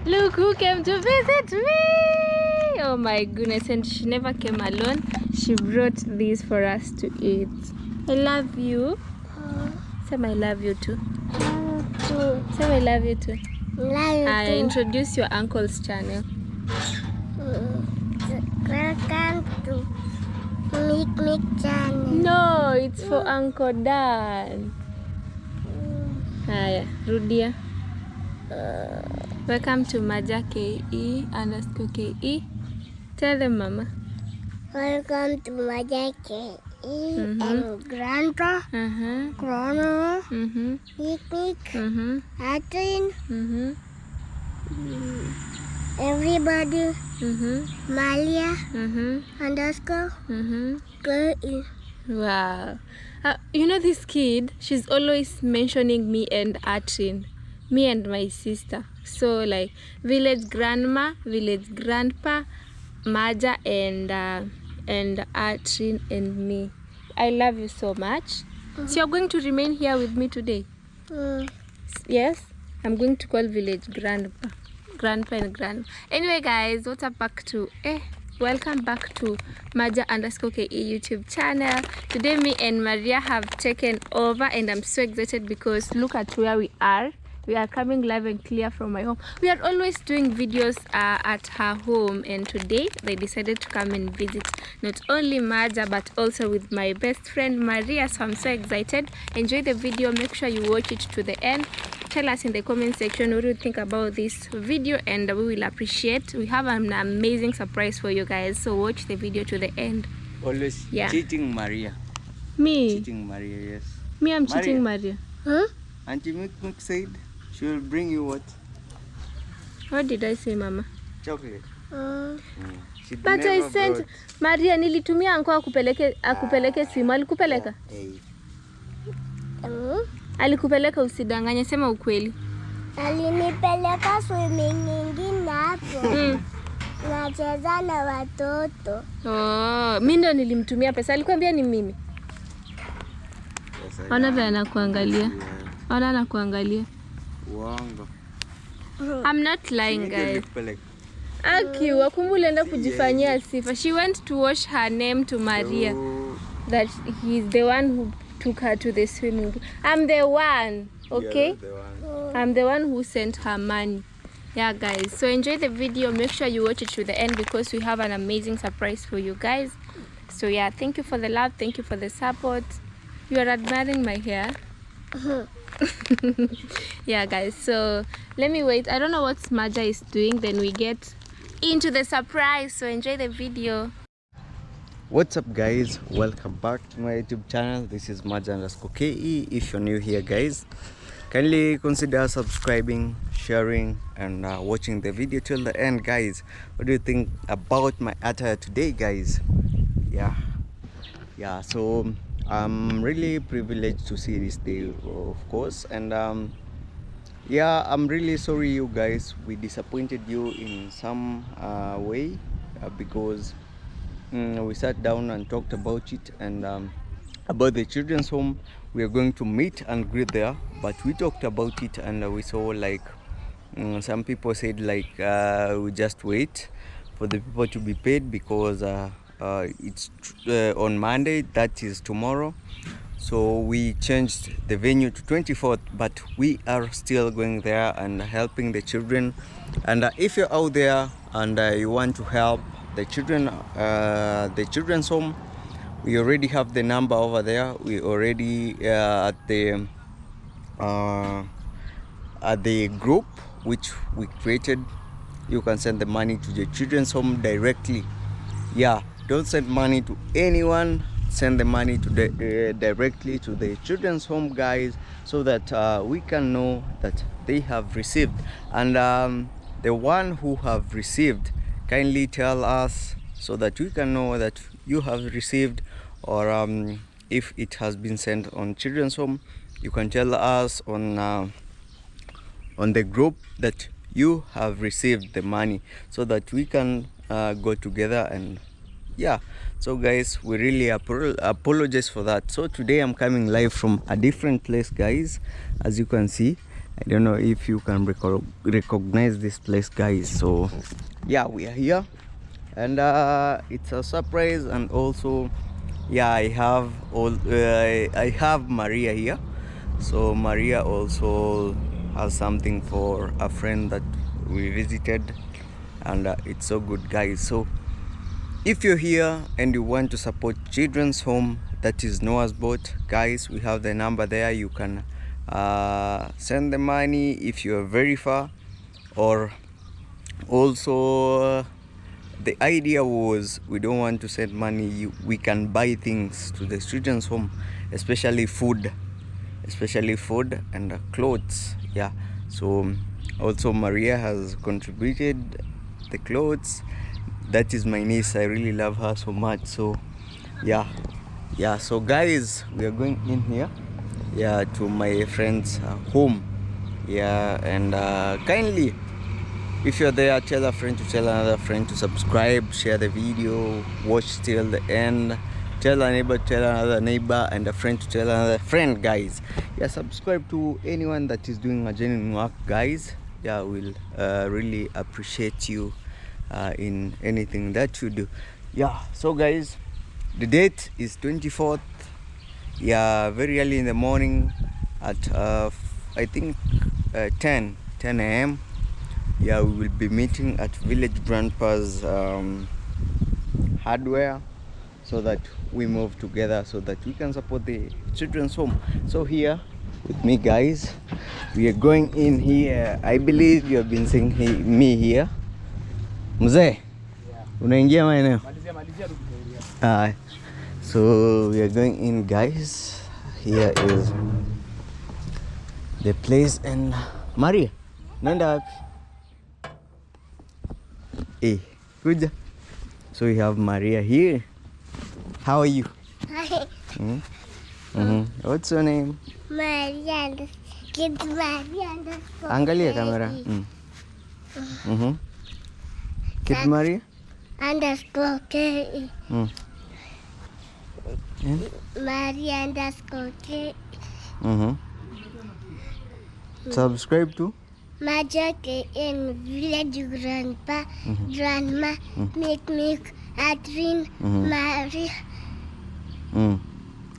Look who came to visit me. Oh my goodness, and she never came alone. She brought these for us to eat. I love you. Say I love you too. Say I love you too. I introduce your uncle's channel. Welcome to Mic channel. No, it's for Uncle Dan. Haya, rudia. Welcome to Maja KE_KE. Tell them, Mama. Welcome to Maja KE and Grandpa, Grandma, Mic, Atrin, everybody, Malia, underscore, KE. Wow. You know this kid, she's always mentioning me and Atrin. Me and my sister. So like village grandma, village grandpa, Maja and Atrin and me. I love you so much. So you're going to remain here with me today? Yes? I'm going to call village grandpa and grandma. Anyway guys, what's up back to welcome back to Maja_KE YouTube channel. Today me and Maria have taken over and I'm so excited because look at where we are. We are coming live and clear from my home. We are always doing videos at her home, and today they decided to come and visit not only Maja but also with my best friend Maria. So I'm so excited. Enjoy the video. Make sure you watch it to the end. Tell us in the comment section what you think about this video, and we will appreciate. We have an amazing surprise for you guys, so watch the video to the end. Always cheating Maria. Me? Cheating Maria, yes. Me, I'm cheating Maria. Auntie Mic said she will bring you what? What did I say, Mama? Chocolate. But I sent Maria, nilitumia anko akupeleke simu. Alikupeleka? Alikupeleka, usidanganye, sema ukweli. Alinipeleka swimming nyingine hapo. Nacheza na watoto. Mimi ndo nilimtumia pesa. Alikwambia ni mimi? Ona vile anakuangalia. Ona anakuangalia. Uongo. I'm not lying, guys. Aki, wakumbule enda kujifanyia sifa. She went to wash her name to Maria. That he's the one who took her to the swimming pool. I'm the one, okay? I'm the one who sent her money. Yeah, guys. So enjoy the video. Make sure you watch it to the end because we have an amazing surprise for you guys. So yeah, thank you for the love. Thank you for the support. You are admiring my hair. Yeah guys, so let me wait. I don't know what Maja is doing, then we get into the surprise. So enjoy the video. What's up guys, welcome back to my YouTube channel. This is Maja_KE. If you're new here guys, kindly consider subscribing, sharing and watching the video till the end. Guys, what do you think about my attire today guys? Yeah, so I'm really privileged to see this day, of course, and yeah, I'm really sorry you guys, we disappointed you in some way because we sat down and talked about it, and about the children's home. We are going to meet and greet there, but we talked about it and we saw like some people said like we just wait for the people to be paid because it's on Monday, that is tomorrow. So we changed the venue to 24th, but we are still going there and helping the children. And if you're out there and you want to help the children, the children's home, we already have the number over there. We already at the group which we created. You can send the money to the children's home directly. Yeah, don't send money to anyone. Send the money to the directly to the children's home guys, so that we can know that they have received. And the one who have received, kindly tell us so that we can know that you have received, or if it has been sent on children's home, you can tell us on the group that you have received the money, so that we can go together. And yeah, so guys, we really apologize for that. So today I'm coming live from a different place guys, as you can see. I don't know if you can recognize this place, guys. So yeah, we are here, and it's a surprise. And also, yeah, I have Maria here. So Maria also has something for a friend that we visited, and it's so good, guys. So if you're here and you want to support children's home, that is Noah's Boat, guys, we have the number there. You can send the money if you are very far. Or also, the idea was, we don't want to send money, we can buy things to the children's home, especially food and clothes. Yeah, so also Maria has contributed the clothes. That is my niece, I really love her so much. So yeah, so guys, we are going in here, yeah, to my friend's home. Yeah, and kindly, if you're there, tell a friend to tell another friend to subscribe, share the video, watch till the end, tell a neighbor, tell another neighbor, and a friend to tell another friend, guys. Yeah, subscribe to anyone that is doing a genuine work, guys. Yeah, we'll really appreciate you in anything that you do. Yeah, so guys, the date is 24th. Yeah, very early in the morning at I think 10 a.m. Yeah, we will be meeting at Village Grandpa's hardware, so that we move together, so that we can support the children's home. So here with me, guys, we are going in here. I believe you have been seeing me here. Mzee, unaingia maeneo? So we are going in, guys. Here is the place. And Maria, nenda wapi? Kuja. So we have Maria here. How are you? Hi. What's your name? Maria. Kids Maria. Angalia camera. Kid Maria? Underscore K. Yeah. Maria underscore K. Subscribe to Major K in Village Grandpa, Grandma, Mick, Adrien, Maria.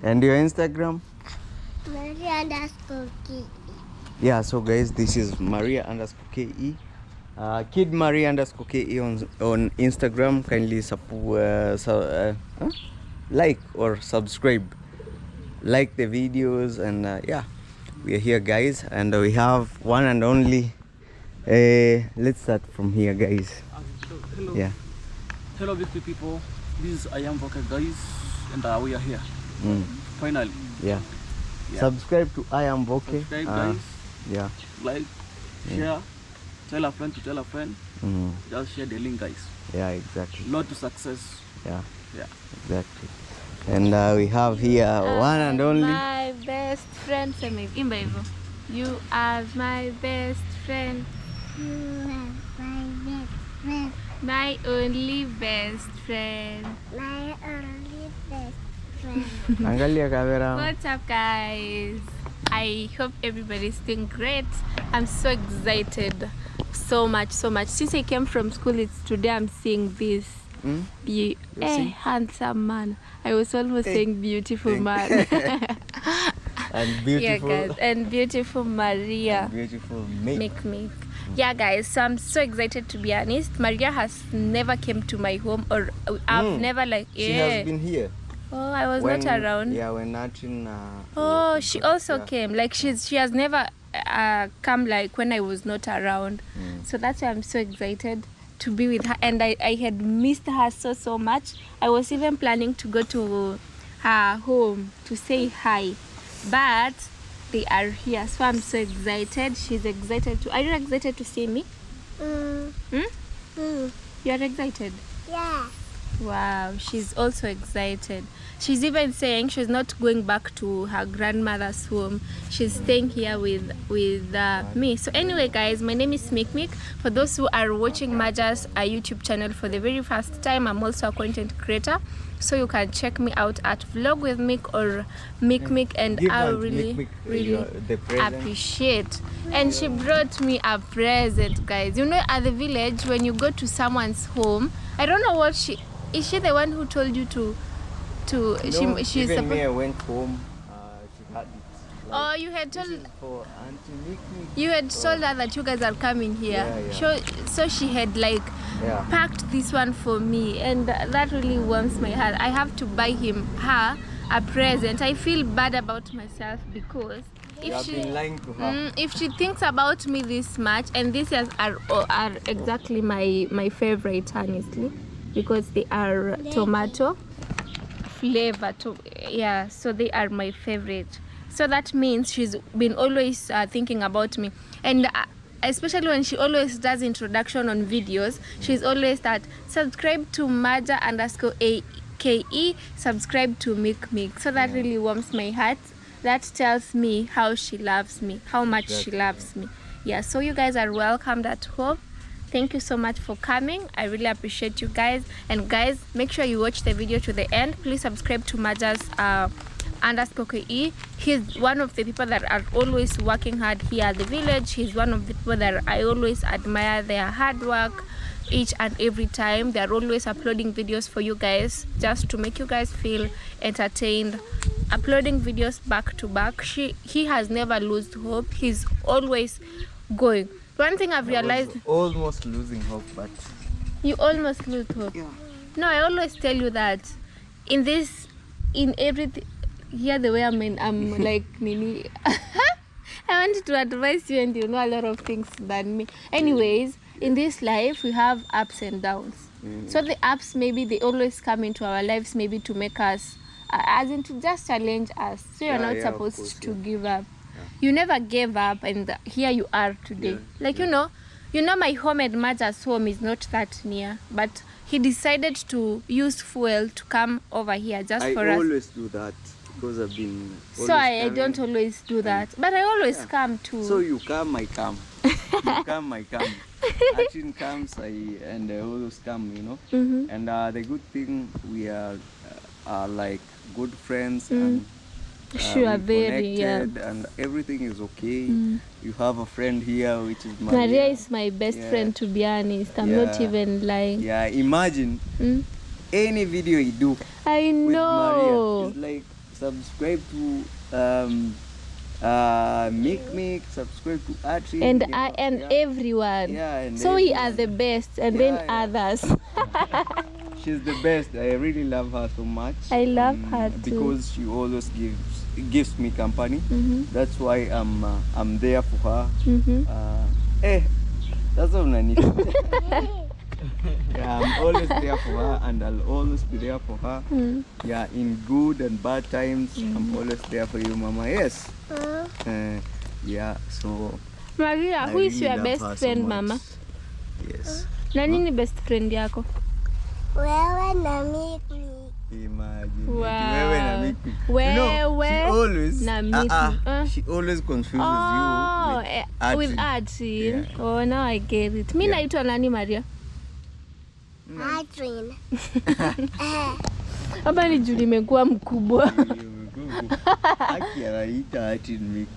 And your Instagram? Maria underscore K. Yeah, so guys, this is Maria underscore KE. Kid Maria underscore KE on Instagram. Kindly like or subscribe. Like the videos, and yeah, we are here, guys, and we have one and only. Let's start from here, guys. Hello. Yeah. Hello, beautiful people. This is I am Voka, guys, and we are here. Finally. Yeah. Yeah. Subscribe to I am Voke. Subscribe, guys. Yeah. Like, share, tell a friend to tell a friend. Just share the link, guys. Yeah, exactly. Road to success. Yeah. Yeah. Exactly. And we have here one and only. My best friend. Imba hivyo. You are my best friend. You are my best friend. My only best friend. My only best friend. Angalia camera. What's up, guys? I hope everybody's doing great. I'm so excited. So much. Since I came from school, it's today I'm seeing this. Handsome man. I was almost saying beautiful man. And beautiful. Yeah, guys. And beautiful Maria. And beautiful Mick. Yeah, guys, so I'm so excited, to be honest. Maria has never came to my home, or I've never She has been here. Oh, I was not around. Yeah, when Natrin. She also came. Like she has never come like when I was not around. So that's why I'm so excited to be with her, and I had missed her so much. I was even planning to go to her home to say hi, but they are here, so I'm so excited. She's excited too. Are you excited to see me? You are excited? Yeah. Wow, she's also excited. She's even saying she's not going back to her grandmother's home. She's staying here with me. So anyway, guys, my name is Mikmik. For those who are watching Maja's YouTube channel for the very first time, I'm also a content creator. So you can check me out at Vlog with Mick or Mikmik, and I really appreciate. And she brought me a present, guys. You know, at the village, when you go to someone's home, I don't know what she... Is she the one who told you to No, she's even me, I supposed... went home. She had it. Oh, you had This told... is for Auntie Mikmik. You had told her that you guys are coming here. Yeah. So she had like Yeah. packed this one for me, and that really warms my heart. I have to buy her a present. I feel bad about myself because You have been lying to her. if she thinks about me this much, and these are exactly my favorite, honestly, because they are tomato flavor. Yeah, so they are my favorite. So that means she's been always thinking about me, and especially when she always does introduction on videos, she's always that subscribe to Maja_AKE, subscribe to Mikmik. So that really warms my heart. That tells me how she loves me, how much she loves me. Yeah, so you guys are welcomed at home. Thank you so much for coming. I really appreciate you guys. And guys, make sure you watch the video to the end. Please subscribe to Maja's _KE. He's one of the people that are always working hard here at the village. He's one of the people that I always admire their hard work each and every time. They're always uploading videos for you guys, just to make you guys feel entertained, uploading videos back to back. He has never lost hope. He's always going. One thing I've realized... almost losing hope, but... You almost lose hope. Yeah. No, I always tell you that in everything, here the way I'm like Nini. I wanted to advise you, and you know a lot of things than me. Anyways, in this life we have ups and downs. So the ups, maybe they always come into our lives, maybe to make us, as in to just challenge us. So you're not supposed to give up. You never gave up, and here you are today. You know my home and Maja's home is not that near, but he decided to use fuel to come over here just for us. I always do that because I've been... So I don't always do that, but I always come too. So you come, I come. You come, I come. Action comes, and I always come, you know. And the good thing, we are like good friends, and sure, very, and everything is okay. You have a friend here, which is Maria. Maria is my best friend, to be honest. I'm not even lying. Yeah, imagine any video you do. I know. With Maria, it's like subscribe to Mikmik, subscribe to Archie, and everyone. And so we are the best, and then others. She's the best. I really love her so much. I love her too, because she always gives me company. That's why I'm there for her. That's all I need. I'm always there for her, and I'll always be there for her. Yeah, in good and bad times, I'm always there for you, Mama. Yes. Yeah. So Maria, who is your best friend, Mama? Yes. Nani ni best friend yako? Wewe na Mikmik. Imagine. Wow. Wewe na Mikmik. Wewe na Mikmik. She always confuses you with Archie. Yeah. Oh, now I get it. Mi naitwa nani, Maria? Adrian. Hapa ni juu nimekuwa mkubwa. Aki anaita Archie Mikmik.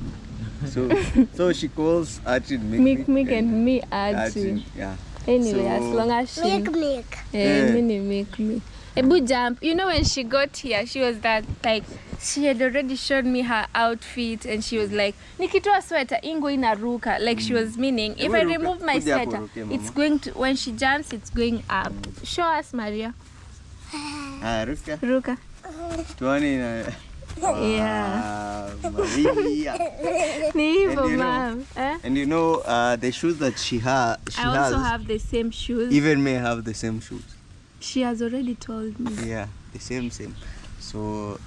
So she calls Archie Mikmik. Mikmik and me Archie. Yeah. Anyway, as long as she... Mikmik. Mini Mikmik. Ebu jump. You know, when she got here, she was that, like, she had already shown me her outfit, and she was like, nikitoa sweater, ingo inaruka. Like, she was meaning, if I remove my sweater, it's going to, when she jumps, it's going up. Show us, Maria. Ruka. Ruka. Tuone na... Yeah. Maria. Ni hivyo, mom. And you know, the shoes that she has, I also have the same shoes. Even may have the same shoes. She has already told me. Yeah, the same. So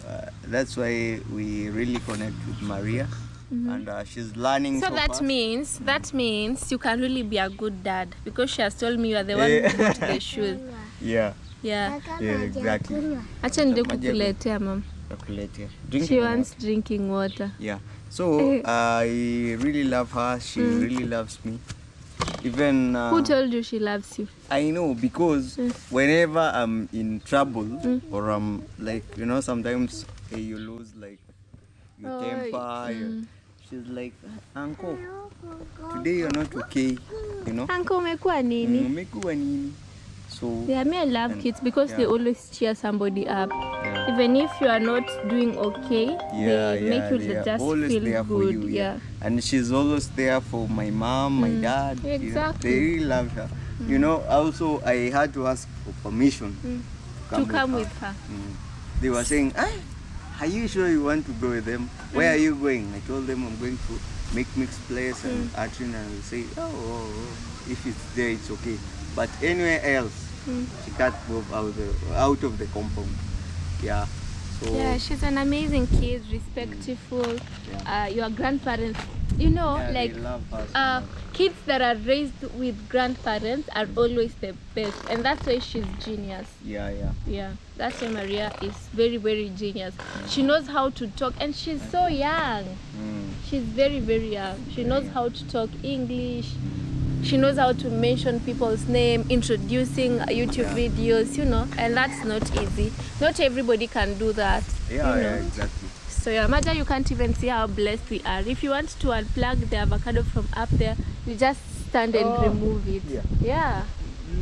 that's why we really connect with Maria, and she's learning. So that means you can really be a good dad, because she has told me you are the one who bought the shoes. Yeah. Yeah. Yeah, exactly. Acha ndio Maji yako. kukuletea mom. Nakuletea. She Drinking wants water. drinking water. Yeah. So I really love her. She really loves me. Even Who told you she loves you? I know, because whenever I'm in trouble or I'm like, you know, sometimes you lose like your Oh, temper. She's like, uncle, today you're not okay, you know. Uncle, umekuwa nini? Umekuwa nini? So Yeah, me I love kids because they always cheer somebody up. yeah. Even if you are not doing okay, they make you they are just always feel there for good. you, Yeah. And she's always there for my mom, my dad. You know, Exactly. they really love her. You know, also I had to ask for permission To come with her. They were saying, are you sure you want to go with them? Where are you going? I told them I'm going to make mixed place and Archie will say, oh, if it's there, it's okay. But anywhere else, she can't move out of the compound. Yeah. So Yeah, she's an amazing kid, respectful. Your grandparents, you know, yeah, like they love her so much. kids that are raised with grandparents are always the best, and that's why she's genius. Yeah. Yeah, that's why Maria is very, very genius. She knows how to talk, and she's so young. She's very, very young. She knows how to talk English. She knows how to mention people's name, introducing YouTube videos, you know, and that's not easy. Not everybody can do that. Yeah, you know? yeah, exactly. So yeah, Maja, you can't even see how blessed we are. If you want to unplug the avocado from up there, you just stand and remove it. Yeah.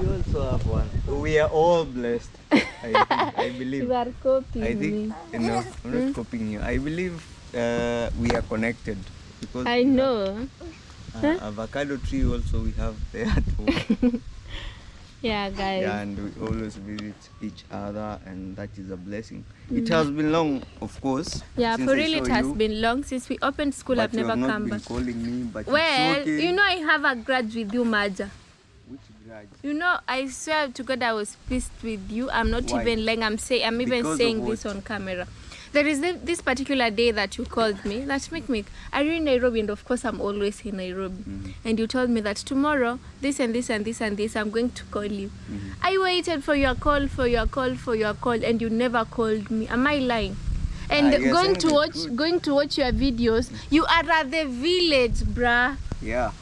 We also have one. We are all blessed. I believe. You are copying I think me. no, I'm not copying you. I believe we are connected because I know. avocado tree also we have there at home. Yeah, guys. Yeah, and we always visit each other, and that is a blessing. It has been long, of course. Yeah, since for I real, saw it has you, been long since we opened school. but I've you never have not come been back. calling me, but Well, it's okay. you know, I have a grudge with you, Maja. Which grudge? You know, I swear to God, I was pissed with you. I'm not Why? even lying. I'm even Because of saying this what? on camera. There is this particular day that you called me. That make me. Are you in Nairobi? And of course, I'm always in Nairobi. And you told me that tomorrow, this and this and this and this, I'm going to call you. I waited for your call, and you never called me. Am I lying? And you're going saying to the watch, truth. going to watch your videos. You are at the village, bruh. Yeah.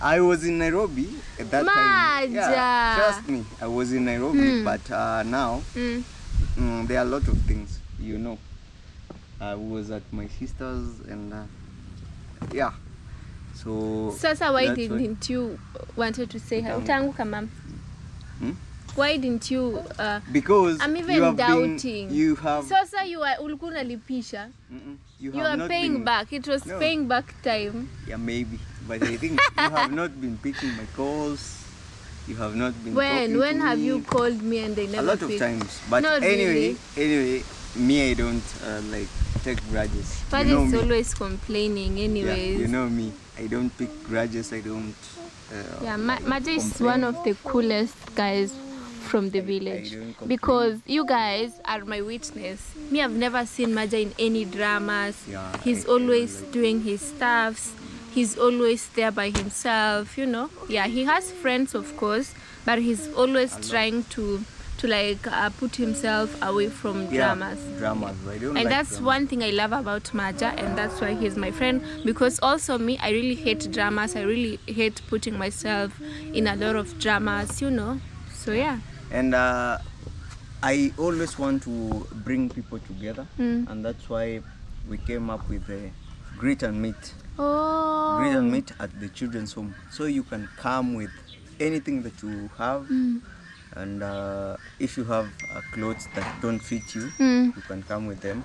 I was in Nairobi at that time. Yeah, Maja. trust me, I was in Nairobi, but now there are a lot of things, you know. I was at my sister's and yeah. So Sasa, why that's didn't you wanted to say hi? Utamu. Utaanguka, ma'am. Why didn't you? because I'm even you have doubting. you have Sasa, you are ulikuwa unalipisha. you You have are not paying been, back. It was No. paying back time. Yeah, maybe, but I think you have not been picking my calls. You have not been talking When to have me. you called me and they never A lot of picked? times, but Not anyway, really. me, I don't like take grudges. But You know it's me. always complaining, Yeah, anyways. you know me. I don't pick grudges. I don't. Yeah, Maja is complain. one of the coolest guys from the village, don't complain. because you guys are my witness. Me, I've never seen Maja in any dramas. Yeah, He's I always like- doing his stuffs. He's always there by himself, you know. Yeah, he has friends, of course, but he's always trying to like put himself away from dramas. Dramas. I don't And like that's dramas. one thing I love about Maja, and that's why he's my friend. Because also me, I really hate dramas. I really hate putting myself in a lot of dramas, you know. So yeah. And I always want to bring people together, and that's why we came up with the greet and meet. Oh. Greet and meet at the children's home, so you can come with anything that you have. And if you have clothes that don't fit you, you can come with them.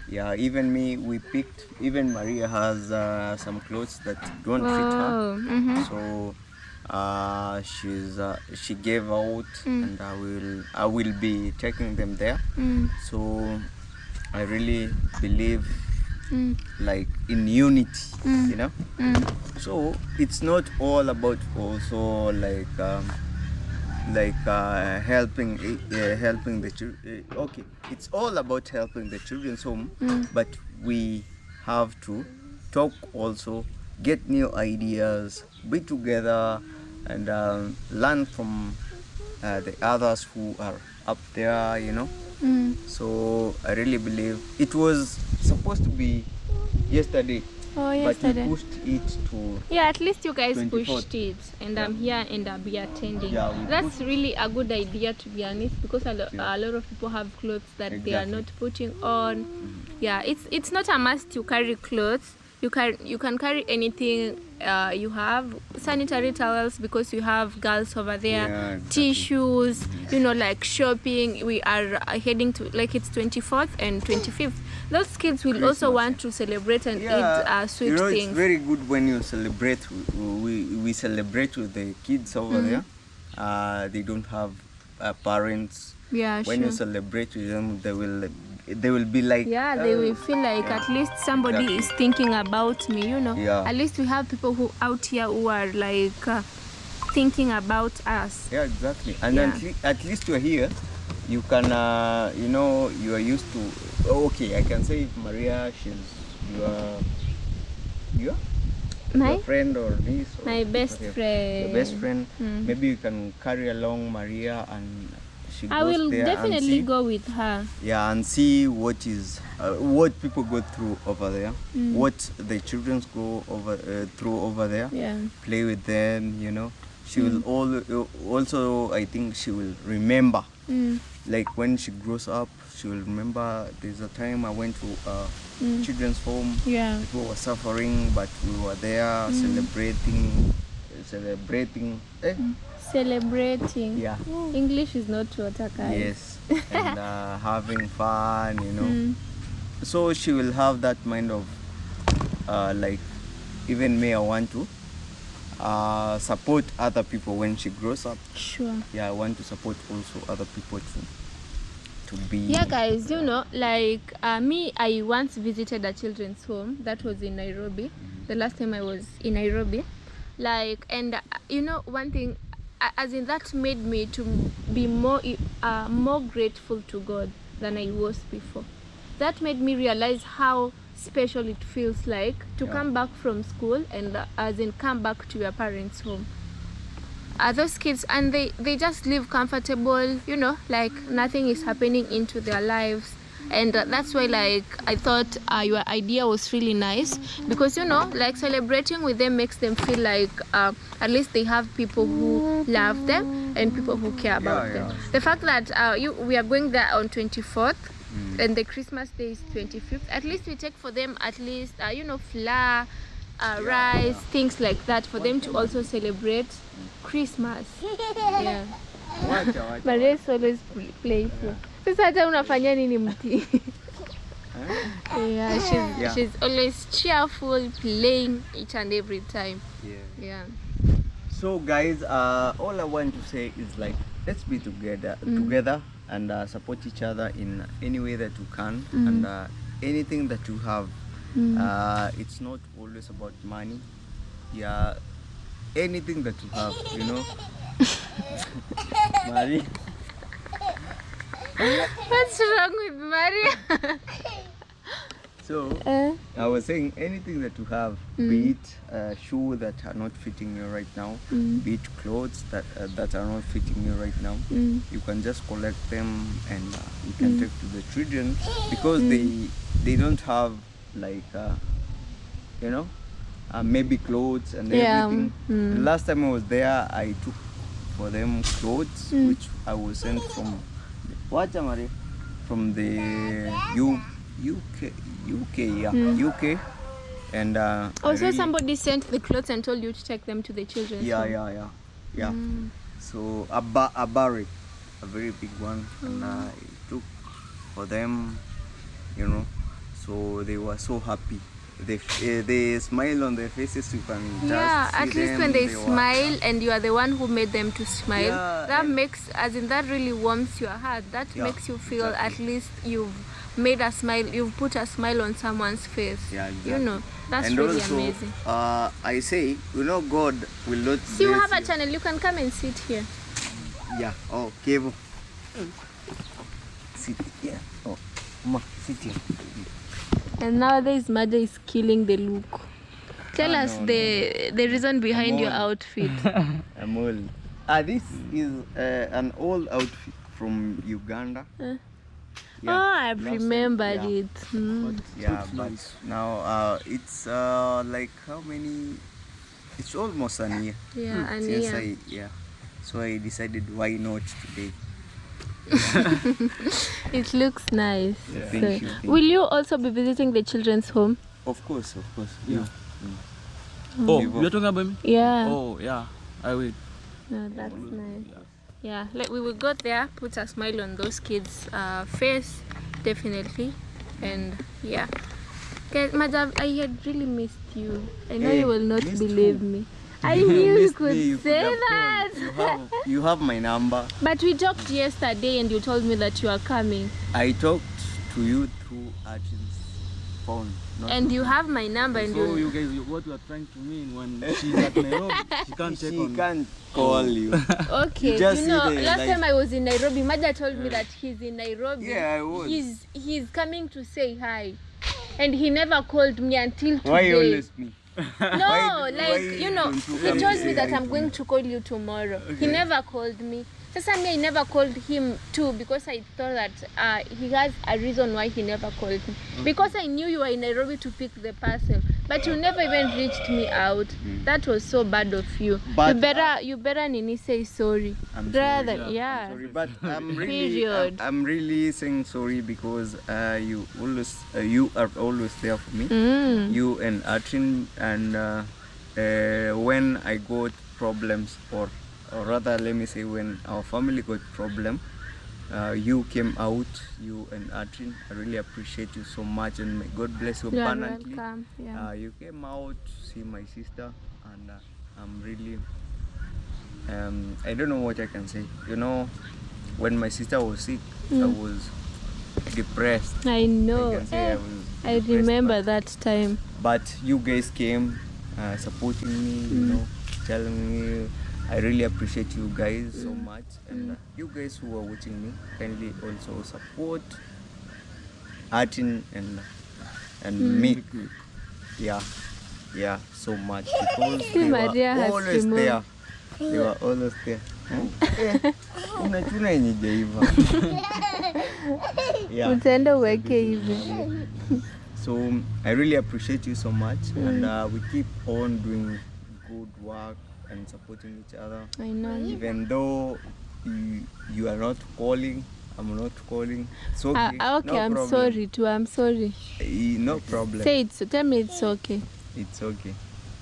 Yeah, even me, we picked. Even Maria has some clothes that don't fit her. So she gave out, and I will be taking them there. So I really believe like in unity, you know. So it's not all about also helping the children. Okay, it's all about helping the children's home, but we have to talk also, get new ideas, be together, and learn from the others who are up there, you know. So I really believe it was supposed to be yesterday, Oh, but yesterday. we pushed it to Yeah, at least you guys 24th. pushed it, and I'm here and I'll be attending. Yeah, we That's really a good idea, to be honest, because a Yeah. lot of people have clothes that they are Exactly. not putting on. Yeah, it's not a must to carry clothes. You can carry anything you have. Sanitary towels, because you have girls over there. Yeah, exactly. Tissues, you know, like shopping. We are heading to, like, it's 24th and 25th. Those kids will also Christmas, want to celebrate and yeah, eat sweet you know, things. it's very good when you celebrate. We celebrate with the kids over there. They don't have parents. Yeah, When sure. you celebrate with them, they will be like, Yeah, they will feel like yeah. at least somebody Exactly. is thinking about me, you know. Yeah. At least we have people who out here who are like thinking about us. Yeah, exactly. And Yeah. at least you're here. You can, you know, you are used to. Okay, I can say Maria, she's your My friend or niece. Or my best whatever. friend. Your best friend. Mm. Maybe you can carry along Maria, and she I goes will there and definitely see. go with her. Yeah, and see what is what people go through over there, what the children go over through over there. Yeah. Play with them, you know. She will also, I think she will remember. Like when she grows up, she will remember there's a time I went to children's home. Yeah. People were suffering, but we were there celebrating. Celebrating. Yeah. English is not what I can. Yes, and having fun, you know. So she will have that mind of like, even me, I want to support other people when she grows up. Sure. Yeah, I want to support also other people to be. Yeah, guys, you know, like me, I once visited a children's home that was in Nairobi. The last time I was in Nairobi, like, and you know, one thing, as in that made me to be more grateful to God than I was before. That made me realize how special it feels like to come back from school and as in come back to your parents' home. Those kids, and they just live comfortable, you know, like nothing is happening into their lives. And that's why, like, I thought your idea was really nice, because, you know, like, celebrating with them makes them feel like at least they have people who love them and people who care about them. The fact that we are going there on 24th and the Christmas day is 25th, at least we take for them at least you know, flour, rice, things like that, for them to also celebrate Christmas. Yeah. Maria is always playful. Sasa hata unafanya nini mti? Yeah, she's always cheerful, playing each and every time. Yeah. So guys, all I want to say is, like, let's be together and support each other in any way that you can, and anything that you have. It's not always about money. Yeah, anything that you have, you know. Maria. What's wrong with Maria? So I was saying, anything that you have, be it shoes that are not fitting you right now, be it clothes that are not fitting you right now, you can just collect them and you can take to the children, because they don't have, like, you know, maybe clothes and everything. The last time I was there, I took for them clothes, which I was sent from from the UK, and Also, really, somebody sent the clothes and told you to take them to the children's home. Yeah. So a barrack, a very big one, and I took for them, you know. So they were so happy. They smile on their faces. You can just At see least them, when they were- smile and you are the one who made them to smile, Yeah, that and- makes, as in, that really warms your heart. That Yeah, makes you feel exactly. at least you've made a smile, you've put a smile on someone's face. Yeah, exactly. You know, that's and really also, amazing. I say, you know, God will not. See, you bless have a channel, you can come and sit here. Yeah. Oh, Kevo. Sit. Yeah. Oh, Ma, sit here. And nowadays, Maja is killing the look. Tell us the reason behind your outfit. I'm old. This is an old outfit from Uganda. Oh, I've last time, remembered yeah. it. Mm. Yeah, It's but nice. now it's like how many? It's almost an year. Yeah, and Since yeah. So I decided why not today. It looks nice. Yeah. So, Thank you. will you also be visiting the children's home? Of course. Yeah. Mm. Oh, People- you're talking about me? Yeah. Oh, yeah. I will. No, that's nice. Yeah. Yeah, like we will go there, put a smile on those kids' face, definitely, and yeah. Guys, Madam, I had really missed you. I know Hey, you will not missed believe who? me. I knew you Missed could me, you say have that. called. You have my number. But we talked yesterday, and you told me that you are coming, I talked to you through Arjun's phone. Not and you have my number, and So you. you guys, what you are trying to mean when she's at Nairobi, she can't take she on. can't call you. Okay, just you know, see the, last like- time I was in Nairobi, Mada told me that he's in Nairobi. Yeah, I was. He's coming to say hi, and he never called me until today. Why always me? No, Why like, you know, don't you he come told to me say that hi I'm to going me? to call you tomorrow. He Okay. never called me. Sasa me, I never called him too because I thought that he has a reason why he never called me. Because I knew you were in Nairobi to pick the parcel, but you never even reached me out. That was so bad of you. But, you better Nini say sorry. I'm Rather, sorry. yeah. I'm sorry, but I'm really, Period. I'm really saying sorry because you are always there for me. Mm. You and Arjun, and when I got problems, or rather, let me say, when our family got problem, you came out, you and Arjun. I really appreciate you so much, and may God bless you You are abundantly. welcome. Yeah. You came out to see my sister, and I'm really I don't know what I can say. You know, when my sister was sick, I was depressed. I know. I can say I was I depressed, remember that time. but you guys came supporting me, you know, telling me. I really appreciate you guys so much, and you guys who are watching me, kindly also support Artin and me. Yeah, so much, because they Maria were has always to there. They were always there. Unachuna yenye jaiva. Yeah. Utaenda uweke hivi. So I really appreciate you so much, and we keep on doing good work and supporting each other. I know. Even though you are not calling, I'm not calling. It's okay. Okay, No I'm problem. sorry too. I'm sorry. No problem. Say it. So tell me it's okay. It's okay.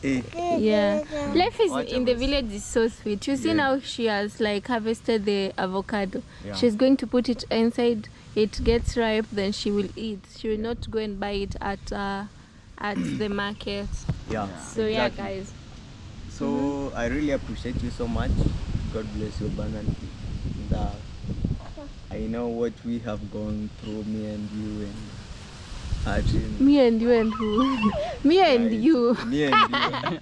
Eh, Yeah. Life is What in the else? village is so sweet. You see Yeah. now she has like harvested the avocado. Yeah. She's going to put it inside. It gets ripe, then she will eat. She will not go and buy it at the market. yeah. So yeah, exactly. guys. So I really appreciate you so much. God bless you abundantly. And, I know what we have gone through, me and you and Arjun. Me and you and who? Me and Guys, you. Me and you.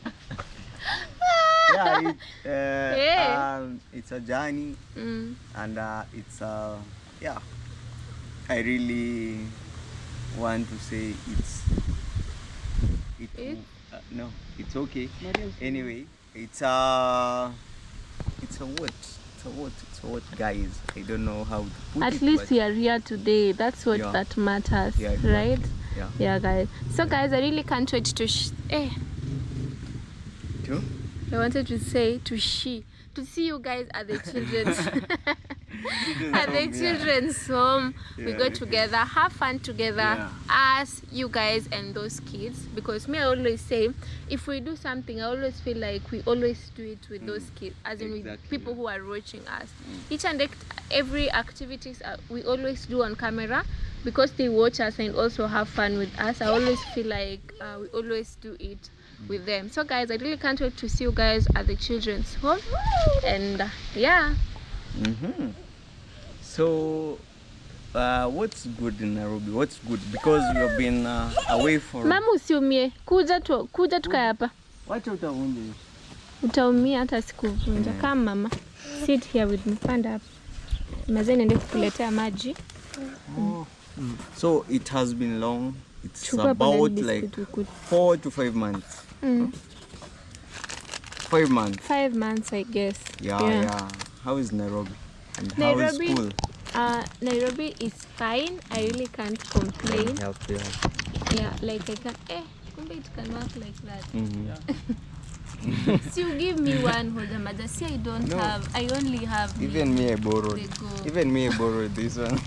Yeah, Yeah. it's a journey, Mm. and it's yeah. I really want to say It's? no, it's okay. Anyway, it's a what? It's a what, guys? I don't know how to put it. At least but we are here today. That's what Yeah. that matters, Yeah, it right? matters. Yeah. Yeah, guys. So guys, I really can't wait to True? I wanted to say to see you guys at the children's at the home, yeah. children's home. We Yeah, go okay. together, have fun together, us, you guys, and those kids. Because me, I always say, if we do something, I always feel like we always do it with those kids, as in with Exactly, people yeah. who are watching us. Each and every activities we always do on camera, because they watch us and also have fun with us. I always feel like we always do it with them. So guys, I really can't wait to see you guys at the children's home, and yeah. Mm-hmm. So, what's good in Nairobi? What's good? Because you have been away for... Mama, usiumie, kuja tukae hapa. Wacha utavunja hiyo. Utaumia hata sikuvunja. Kama mama, sit here with me, panda hapa. Mazee niende kukuletea maji. So it has been long. It's Chukua hapo about ndani like biscuit ukule. 4 to 5 months. 5 months. 5 months, I guess. Yeah. How is Nairobi? And how is Nairobi? school? Nairobi is fine. I really can't complain. Help you. Yeah, like I can. Kumbe it can work like that. Yeah. So you give me one Hodamaja. See, I don't No. have. I only have. Even me, I borrowed. They go. Even me, I borrowed this one.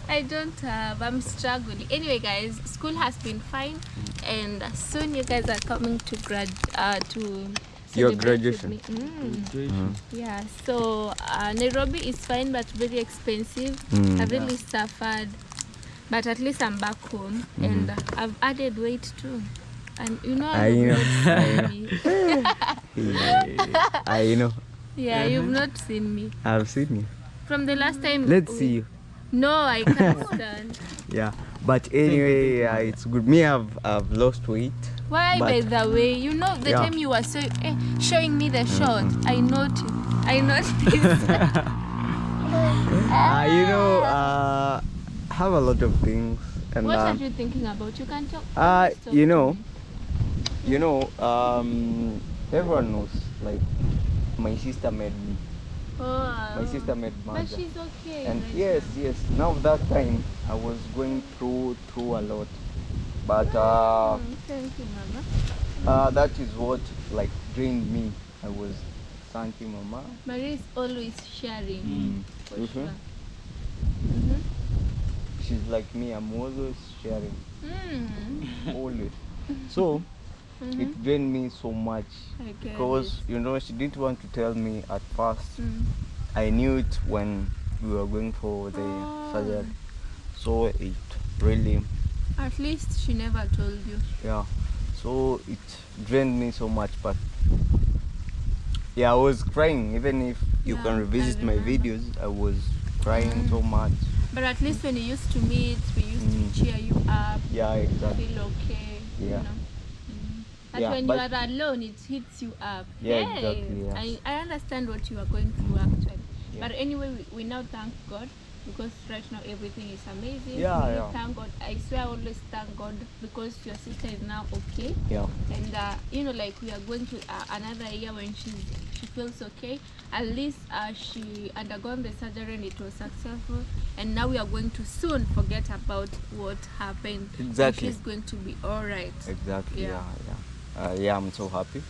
I don't have. I'm struggling. Anyway, guys, school has been fine, and soon you guys are coming to Your celebrate graduation. with me. Graduation. Yeah. So Nairobi is fine, but very expensive. I've really suffered, but at least I'm back home, and I've added weight too. And you know, I you've know. not seen me. I know. Yeah, you've not seen me I've seen you. from the last time. Let's see you. No, I can't stand. Yeah. But anyway, it's good. Me, I've lost weight. Why, by But- the way, you know the Yeah. time you were showing me the shot, I noticed. I noticed. Have a lot of things. And What are you thinking about? You can talk. Stop. everyone knows, like, my sister made me. My sister made But Maja. she's okay. And right yes, now. yes. Now that time I was going through a lot, but Thank you, Mama. that is what like drained me. I was thanking Mama. Marie is always sharing. For Mhm. sure. She's like me. I'm always sharing, Mm. always. So it drained me so much I get because she didn't want to tell me at first. it. I knew it when we were going for the surgery. So it really, At least she never told you. yeah. So it drained me so much, but yeah, I was crying. Even if you Yeah, can I revisit my remember. videos, I was crying so much. But at least when you used to meet, we used to cheer you up, Yeah, exactly. feel okay. Yeah. You know. But Yeah, when but- you are alone, it hits you up. Yeah, Hey, exactly, yes. I understand what you are going through actually. Yeah. But anyway, we now thank God because right now everything is amazing. Yeah, We yeah. Thank God. I swear I always thank God because your sister is now okay. Yeah. And like we are going to another year when she feels okay. At least she undergone the surgery and it was successful. And now we are going to soon forget about what happened. And Exactly. she's going to be all right. Exactly. Yeah. Yeah, I'm so happy.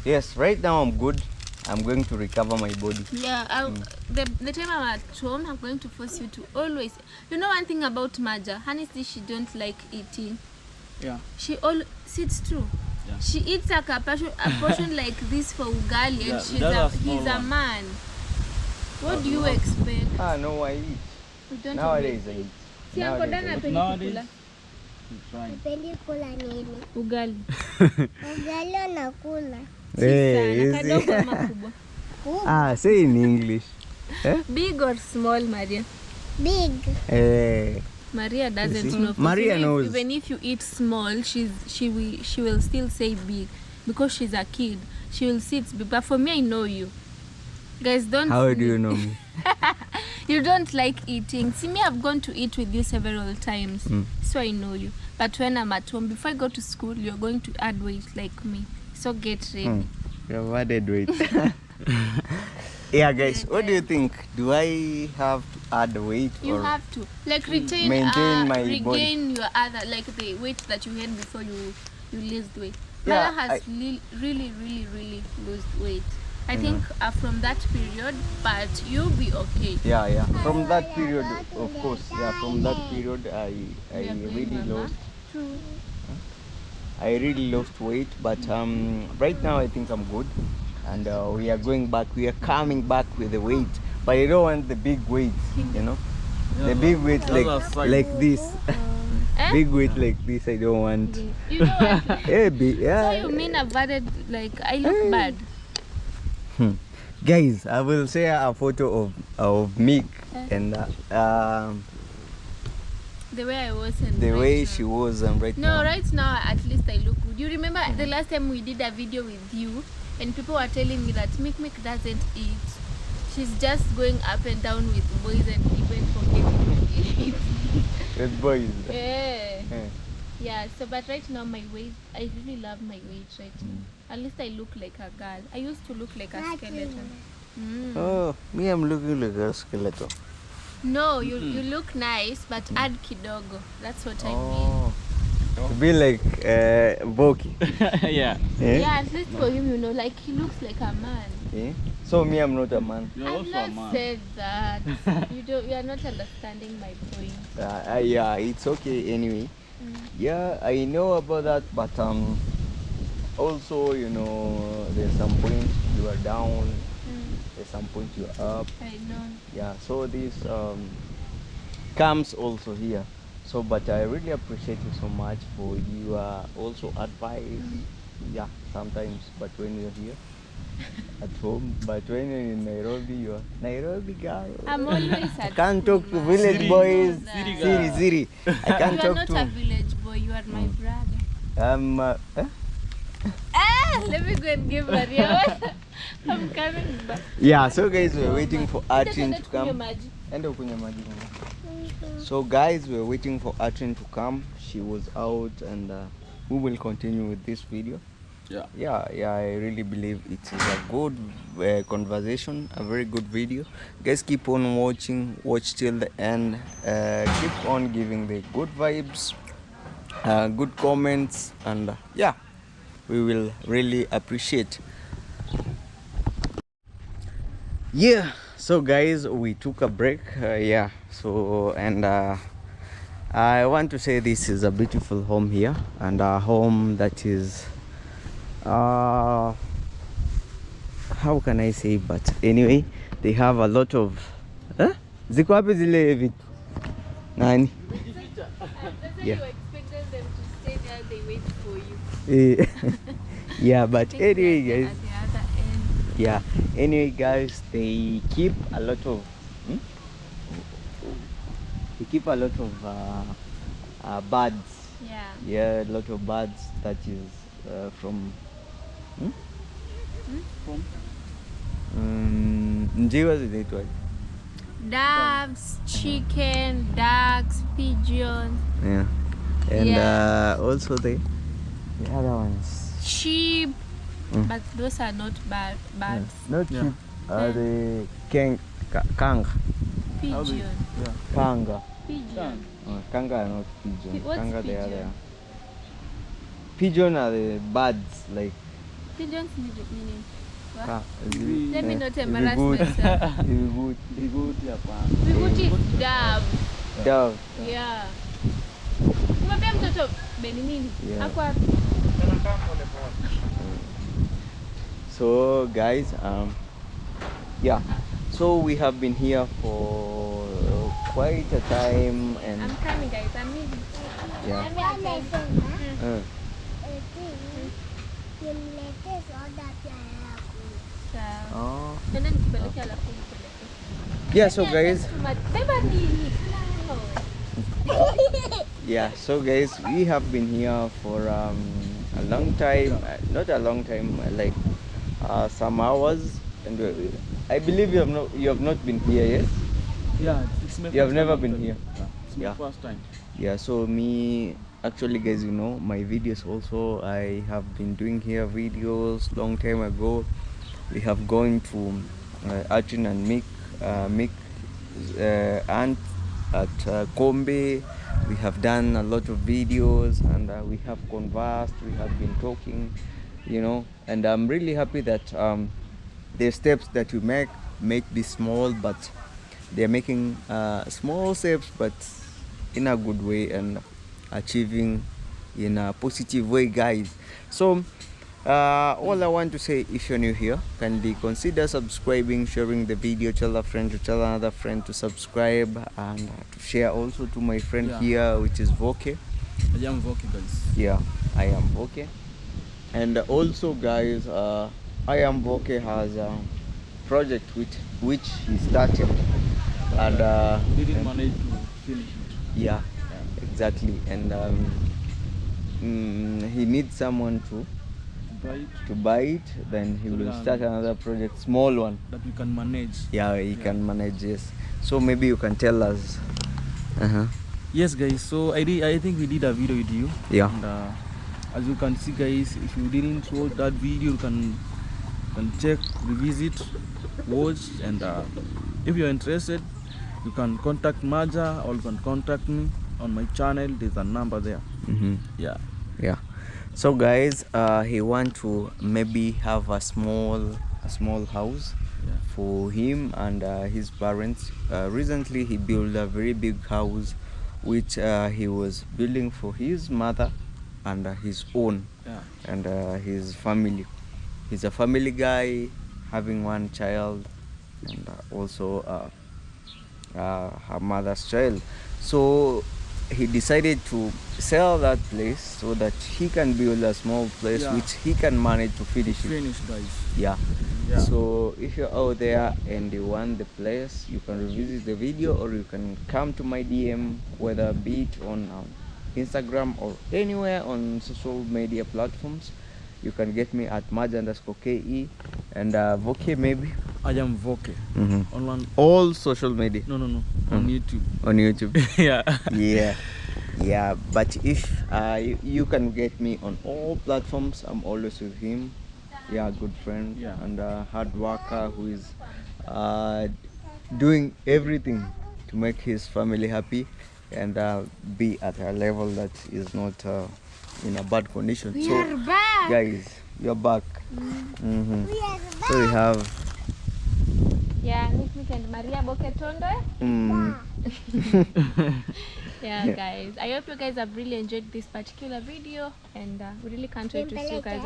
Yes, right now I'm good. I'm going to recover my body. Yeah, the time I'm at home, I'm going to force you to always. You know one thing about Maja, honestly, she don't like eating. Yeah. It's true. Yeah. She eats like a portion like this for ugali, Yeah, and that's a small he's a one. man. What That's do you not- expect? No, I eat. You don't Nowadays I obey. eat. Si Uncle Dan Nowadays I eat. hapendi Nowadays, kukula I'm trying. Pendi kula nini? ugali. Ugali nakula. Hey, Sana, you see? kadogo ama kubwa? Say in English. Big or small, Maria? Big. Hey. Maria doesn't see? know. Because Maria even knows. Even if you eat small, she will still say big because she's a kid. She will see it's big. But for me, I know you. Guys, don't. How do you know me? You don't like eating. See me, I've gone to eat with you several times, so I know you. But when I'm at home, before I go to school, you're going to add weight like me. So get ready. You've added weight. Yeah, guys, what do you think? Do I have to add weight You or have to retain, maintain my regain your other the weight that you had before you lost weight. Yeah, Maya has really lost weight. I think from that period, but you'll be okay. Yeah. From that period, of course. Yeah, from that period, I We are going, really Mama. lost. True. I really lost weight, but right now I think I'm good, and we are going back. We are coming back with the weight, but I don't want the big weight, the big weight Those are size. like this. Eh? Big weight like this, I don't want. You know what? Hey, yeah. So you mean I've added I look bad? Guys, I will share a photo of Mick and The way I was and the right way now. she was right No, now. right now at least I look good. You remember the last time we did a video with you and people were telling me that Mick doesn't eat. She's just going up and down with boys and even forgetting to eat. With boys. Yeah. Eh. Yeah, so but right now my weight, I really love my weight right now. At least I look like a girl. I used to look like a skeleton. Oh, me, I'm looking like a skeleton. No, you look nice, but add kidogo. That's what I mean. Oh, be like Boki. Yeah. Eh? Yeah, at least for him, like he looks like a man. Eh? So me, I'm not a man. You're I've also a not man. said that. You are not understanding my point. Yeah, it's okay anyway. Yeah, I know about that, but also, there's some point you are down, there's some point you are up. I know. Yeah, so this comes also here. So, but I really appreciate you so much for your also advice. Yeah, sometimes, but when you're here at home, but when you're in Nairobi, you're Nairobi girl. I'm always I at can't school, talk to man. village You boys. know that. Siri. I can't You are talk not to. a village boy. You are my brother. Let me go and give Maria. I'm coming back. Yeah, so guys, we're waiting for Artin to Tuende tukunywe come. maji. Enda ukunywe maji mama. So guys, we're waiting for Artin to come. She was out, and we will continue with this video. Yeah. I really believe it is a good conversation, a very good video. Guys, keep on watching, watch till the end. Keep on giving the good vibes, good comments, and yeah, we will really appreciate. Yeah, so guys, we took a break. I want to say this is a beautiful home here, and a home that is how can I say, but anyway, they have a lot of ziko wapi zile vitu nani. Yeah. You expected them to stay there, they wait for you. Yeah, but I think anyway they're guys, at the other end. yeah, anyway guys, they keep a lot of birds. Yeah. A lot of birds that is from njiwa zinaitwaje? Doves, chicken, ducks, pigeons, Yeah, and Yeah. also the other ones, sheep, but those are not birds. not Yeah. sheep, the kanga, Pigeon. Yeah. kanga. Pigeon. Kanga are not pigeon. What's Kanga they are pigeon? there. Pigeon are the birds like. Pigeons meaning. What? Let Let me not embarrass myself. Good, yeah, man. Viguti is dove. Dove. Yeah. Umepea mtoto beni nini? Yeah. Ako wapi? So guys, yeah. So we have been here for quite a time, and I'm coming, guys. I'm leaving. yeah. Amesema nimletee soda pia yako. Sawa. Oh. Nenda nikupeleke alafu nipeleke. Yeah. So guys. Beba nini? Yeah. So guys, we have been here for a long time. Not a long time, like some hours, and I believe you have not been here, yes? Yeah, it's my You have first never time been actually. here. Yeah, it's my Yeah. first time. Yeah, so me actually guys, my videos also, I have been doing here videos long time ago. We have gone to Artin and Mick aunt at Kombe. We have done a lot of videos, and we have conversed, we have been talking, and I'm really happy that the steps that you make be small, but they're making small steps, but in a good way, and achieving in a positive way, guys. So all I want to say, if you're new here, kindly consider subscribing, sharing the video, tell a friend to tell another friend to subscribe, and to share also to my friend here, which is Voke. I am Voki, guys. Yeah, I am Voke. And also guys, I am Voke has a project which he started, and Didn't manage to finish it. yeah, exactly, and he needs someone to Right? buy it, then he will start another project, small one. That we can manage. Yeah, he can manage this. So maybe you can tell us. Yes, guys. So I think we did a video with you. Yeah. And as you can see, guys, if you didn't watch that video, you can can check, revisit, watch, and if you're interested, you can contact Maja or you can contact me on my channel. There's a number there. Yeah. Yeah. So guys, he want to maybe have a small house for him and his parents. Recently he built a very big house which he was building for his mother and his own and his family. He's a family guy, having one child and also her mother's child. So he decided to sell that place so that he can build a small place which he can manage to finish it. Guys. Yeah. So if you're out there and you want the place, you can revisit the video or you can come to my DM, whether be it on Instagram or anywhere on social media platforms. You can get me at Maj_KE and Voke maybe. I am Voke. On All social media. No. On YouTube. On YouTube. Yeah. Yeah. But if you can get me on all platforms, I'm always with him. Yeah, good friend and hard worker who is doing everything to make his family happy and be at a level that is not in a bad condition. We so are back. guys, you're back. We are back. So we have Nick and Maria Boketondo. Guys, I hope you guys have really enjoyed this particular video and we really can't wait to see you guys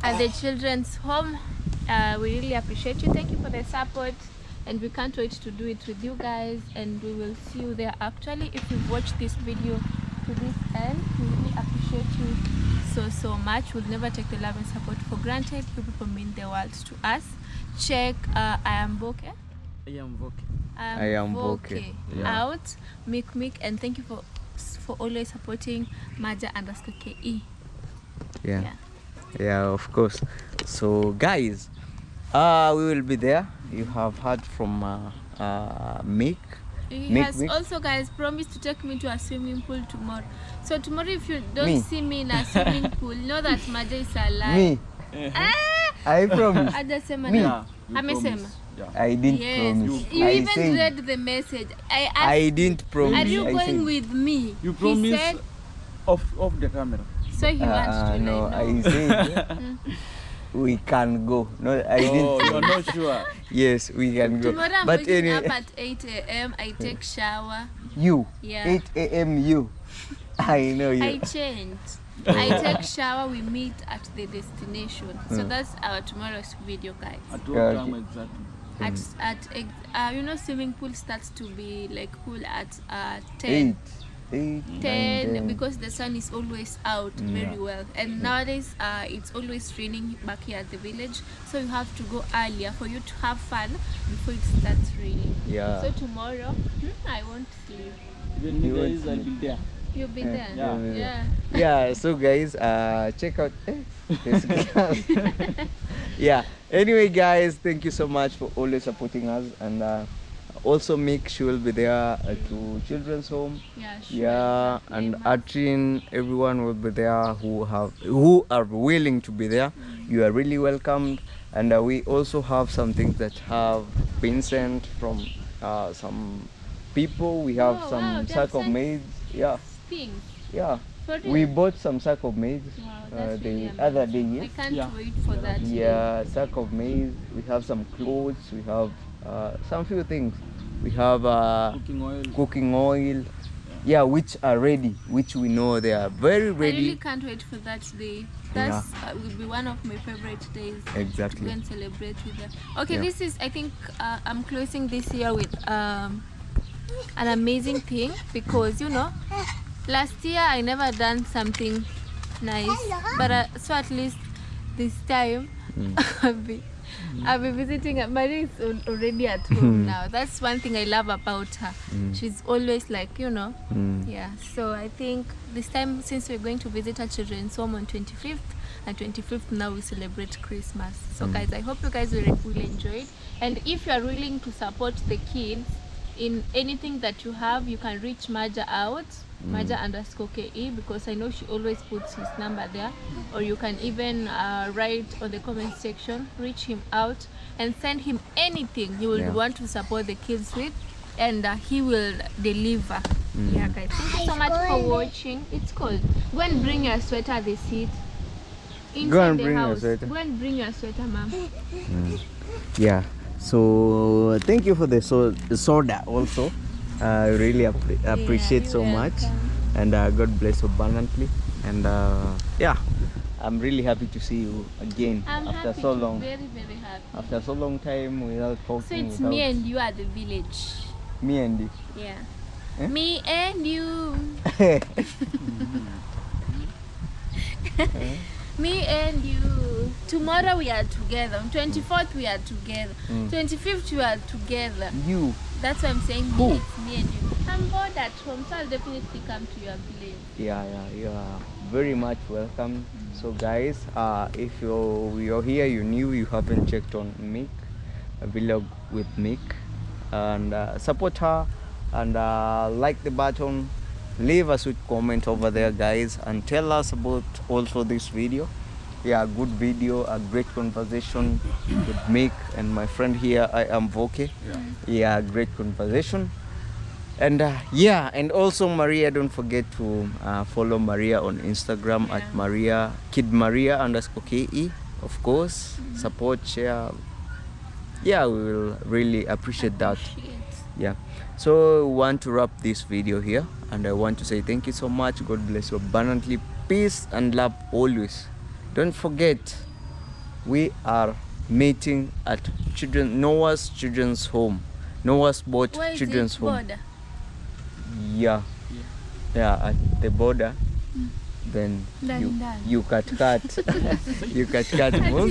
at the children's home. We really appreciate you. Thank you for the support and we can't wait to do it with you guys and we will see you there. Actually, if you've watched this video to this end, we really appreciate you so much. We'll never take the love and support for granted. You people mean the world to us. Check I am Boke. I am Voke. Out Mick and thank you for always supporting Maja_KE. Yeah, of course. So guys, we will be there. You have heard from Mick. He has also, guys, promised to take me to a swimming pool tomorrow. So tomorrow, if you don't see me in a swimming pool, know that Maja is alive. I promise. Amesema. I didn't promise. You even read the message. I asked, I didn't promise. are you going with me? You promised. He said, off the camera. so he wants to no, I said we can go. No, I didn't. You're not sure. Yes, we can go. Tomorrow I'm but waking anyway, up at 8 a.m. I take shower. You? Yeah. 8 a.m. you? I know you. I changed. I take shower. We meet at the destination. So that's our tomorrow's video, guys. At what time exactly? Swimming pool starts to be like cool at 10. 8, 10 9, because the sun is always out very well, and nowadays it's always raining back here at the village, so you have to go earlier for you to have fun before it starts raining. So tomorrow I won't sleep. When you guys will be there. You'll be there. Yeah, so guys, check out this class. Anyway guys, thank you so much for always supporting us, and also Mick, she will be there to children's home. And Atrin, everyone will be there who are willing to be there. You are really welcomed. And we also have some things that have been sent from some people. We have some sack of maize. We bought some sack of maize the other day. I can't wait for that. Sack of maize. We have some clothes. We have some few things. We have cooking oil. Which are ready, which we know they are very ready. I really can't wait for that day. That will be one of my favorite days. Exactly. To go and celebrate with them. Okay, this is, I think I'm closing this year with an amazing thing, because last year I never done something nice, but so at least this time I'll be visiting her. Maria is already at home now. That's one thing I love about her. She's always like, so I think this time, since we're going to visit her children's home on 25th, and 25th now we celebrate Christmas. So guys, I hope you guys will enjoy it. And if you are willing to support the kids, in anything that you have, you can reach Maja out, Maja_KE, because I know she always puts his number there. Or you can even write on the comment section, reach him out and send him anything you would want to support the kids with, and he will deliver. Yeah, guys, thank you so much for watching. It's cold. Go and bring your sweater, the seat. Go and the bring your house. sweater. Go and bring your sweater, ma'am. Yeah, so thank you for the soda also. I really appreciate so much, and God bless you abundantly. And yeah, I'm really happy to see you again after so long. Very, very happy. After so long time without talking. So it's me and you at the village. Me and you. Yeah. Eh? Me and you. Me and you. Tomorrow we are together. On 24th we are together. 25th we are together. You. That's why I'm saying Who? it's me and you. I'm bored at home, so I'll definitely come to your village. Yeah, you are very much welcome. So guys, if you're here, you're new, you haven't checked on Mick, a vlog with Mick, and support her, and like the button, leave us with comment over there, guys, and tell us about also this video. Yeah, good video, a great conversation with Mick and my friend here. I am Voke. Yeah, great conversation. And yeah, and also Maria, don't forget to follow Maria on Instagram at @KidMaria_KE, of course. Support, share. Yeah, we will really appreciate that. Yeah, so we want to wrap this video here, and I want to say thank you so much. God bless you abundantly. Peace and love always. Don't forget, we are meeting at Noah's Children's Home. Noah's Boat Where is Children's it? Home. Border? Yeah, at the border. Then you cut you cut Guys, we will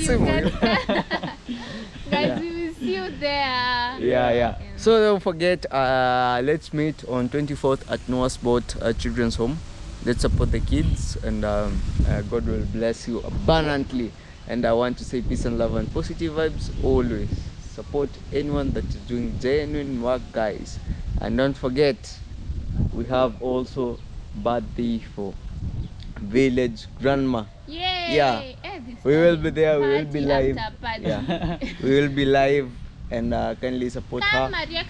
see you there. yeah. So don't forget, let's meet on 24th at Noah's Boat Children's Home. Let's support the kids, and God will bless you abundantly. And I want to say peace and love and positive vibes always. Support anyone that is doing genuine work, guys. And don't forget, we have also birthday for village grandma. Yay! Yeah, we will be there. We will be live. Yeah, we will be live, and kindly support her Maria,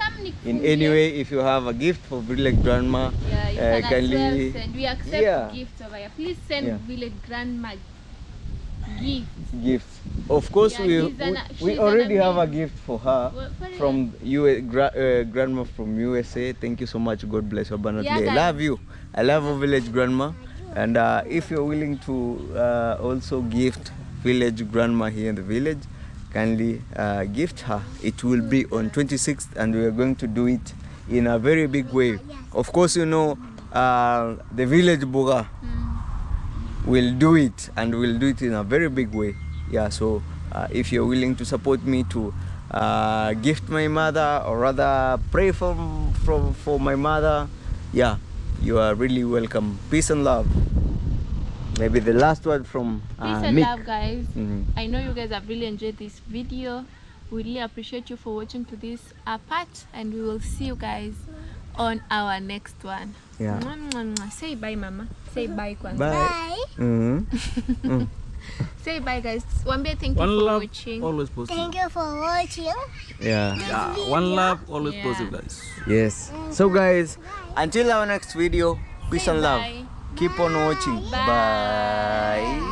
in any way. If you have a gift for village grandma, you can kindly as well send. We accept gifts over here. Please send village grandma gifts. Of course, Yeah, we already have a gift for her from grandma from USA. Thank you so much. God bless you abundantly. Yeah, I love you. I love a village grandma. And if you're willing to also gift village grandma here in the village, kindly gift her. It will be on 26th, and we are going to do it in a very big way. Of course, you know, the village boga will do it, and we'll do it in a very big way. Yeah, so if you're willing to support me to gift my mother, or rather pray for my mother, yeah, you are really welcome. Peace and love. Maybe the last word from Peace and Mick. love, guys. I know you guys have really enjoyed this video. We really appreciate you for watching to this part, and we will see you guys on our next one. Yeah. Say bye, mama. Say bye, Kwanzaa. Bye. Say bye, guys. Wambie, thank you One for love, watching. always positive. Thank you for watching. Yeah. One love, always Yeah. positive, guys. Yes. So guys, until our next video, peace Say and love. bye. Keep on watching. Bye.